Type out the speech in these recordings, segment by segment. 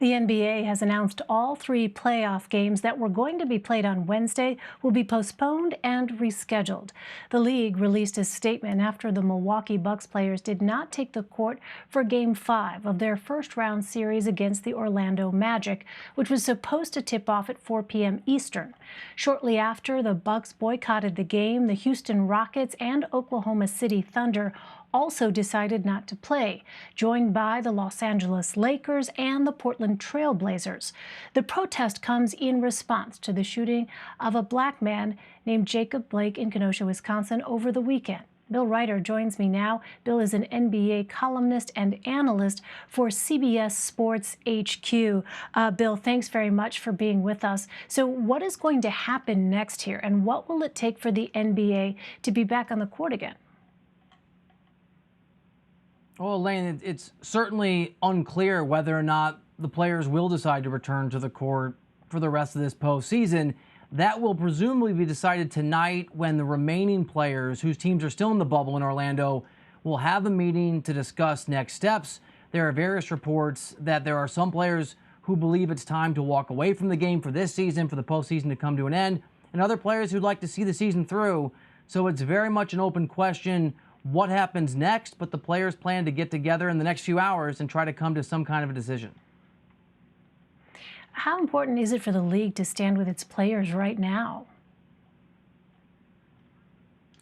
The NBA has announced all three playoff games that were going to be played on Wednesday will be postponed and rescheduled. The league released a statement after the Milwaukee Bucks players did not take the court for Game 5 of their first-round series against the Orlando Magic, which was supposed to tip off at 4 p.m. Eastern. Shortly after, the Bucks boycotted the game. The Houston Rockets and Oklahoma City Thunder also decided not to play, joined by the Los Angeles Lakers and the Portland Trail Blazers. The protest comes in response to the shooting of a black man named Jacob Blake in Kenosha, Wisconsin over the weekend. Bill Reiter joins me now. Bill is an NBA columnist and analyst for CBS Sports HQ. Bill, thanks very much for being with us. So what is going to happen next here, and what will it take for the NBA to be back on the court again? Well, Elaine, it's certainly unclear whether or not the players will decide to return to the court for the rest of this postseason. That will presumably be decided tonight when the remaining players whose teams are still in the bubble in Orlando will have a meeting to discuss next steps. There are various reports that there are some players who believe it's time to walk away from the game for this season, for the postseason to come to an end, and other players who'd like to see the season through. So it's very much an open question what happens next, but the players plan to get together in the next few hours and try to come to some kind of a decision. How important is it for the league to stand with its players right now?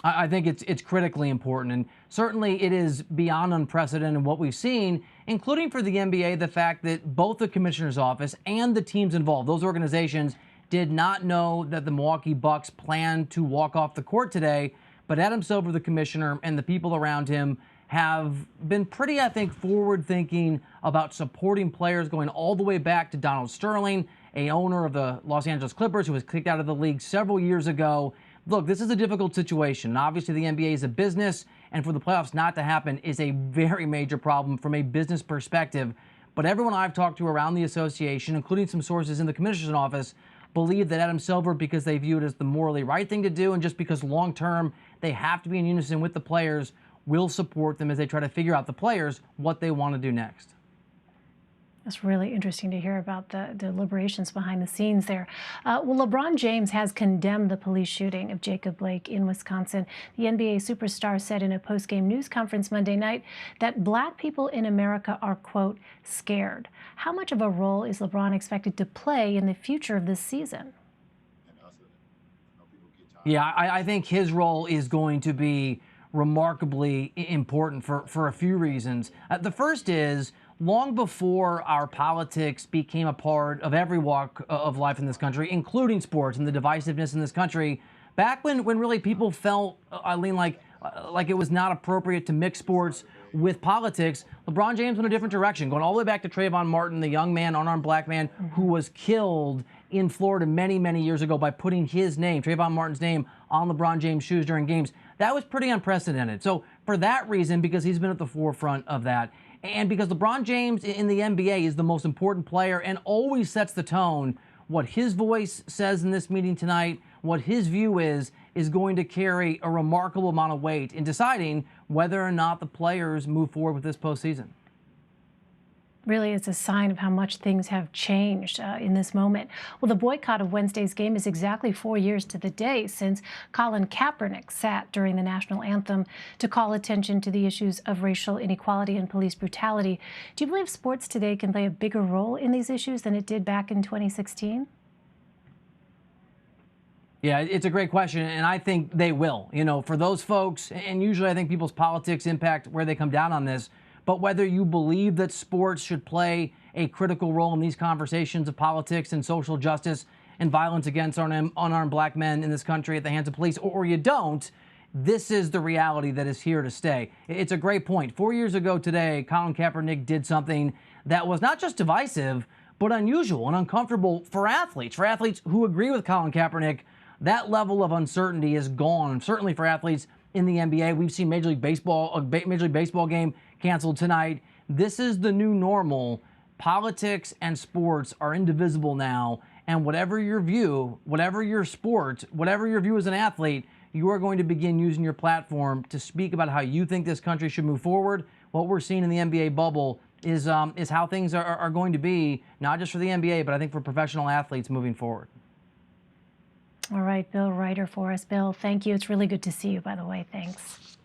I think it's critically important, and certainly it is beyond unprecedented what we've seen, including for the NBA, the fact that both the commissioner's office and the teams involved, those organizations, did not know that the Milwaukee Bucks planned to walk off the court today. But Adam Silver, the commissioner, and the people around him have been pretty, I think, forward-thinking about supporting players going all the way back to Donald Sterling, a owner of the Los Angeles Clippers who was kicked out of the league several years ago. Look, this is a difficult situation. Obviously, the NBA is a business, and for the playoffs not to happen is a very major problem from a business perspective. But everyone I've talked to around the association, including some sources in the commissioner's office, believe that Adam Silver, because they view it as the morally right thing to do, and just because long-term they have to be in unison with the players, will support them as they try to figure out, the players, what they want to do next. That's really interesting to hear about the deliberations behind the scenes there. Well, LeBron James has condemned the police shooting of Jacob Blake in Wisconsin. The NBA superstar said in a post-game news conference Monday night that black people in America are, quote, scared. How much of a role is LeBron expected to play in the future of this season? Yeah, I think his role is going to be remarkably important for a few reasons. The first is, long before our politics became a part of every walk of life in this country, including sports and the divisiveness in this country, back when really people felt, Eileen, like it was not appropriate to mix sports with politics, LeBron James went a different direction, going all the way back to Trayvon Martin, the young man, unarmed black man, who was killed in Florida many, many years ago by putting his name, Trayvon Martin's name, on LeBron James' shoes during games. That was pretty unprecedented. So for that reason, because he's been at the forefront of that, and because LeBron James in the NBA is the most important player and always sets the tone, what his voice says in this meeting tonight, what his view is going to carry a remarkable amount of weight in deciding whether or not the players move forward with this postseason. Really, it's a sign of how much things have changed in this moment. Well, the boycott of Wednesday's game is exactly 4 years to the day since Colin Kaepernick sat during the national anthem to call attention to the issues of racial inequality and police brutality. Do you believe sports today can play a bigger role in these issues than it did back in 2016? Yeah, it's a great question, and I think they will. You know, for those folks, and usually I think people's politics impact where they come down on this, but whether you believe that sports should play a critical role in these conversations of politics and social justice and violence against unarmed black men in this country at the hands of police, or you don't, this is the reality that is here to stay. It's a great point. 4 years ago today, Colin Kaepernick did something that was not just divisive, but unusual and uncomfortable for athletes who agree with Colin Kaepernick. That level of uncertainty is gone, certainly for athletes in the NBA. We've seen Major League Baseball game canceled tonight. This is the new normal. Politics and sports are indivisible now, and whatever your view, whatever your sport, whatever your view as an athlete, you are going to begin using your platform to speak about how you think this country should move forward. What we're seeing in the NBA bubble is how things are going to be, not just for the NBA, but I think for professional athletes moving forward. All right, Bill Reiter for us. Bill, thank you. It's really good to see you, by the way. Thanks.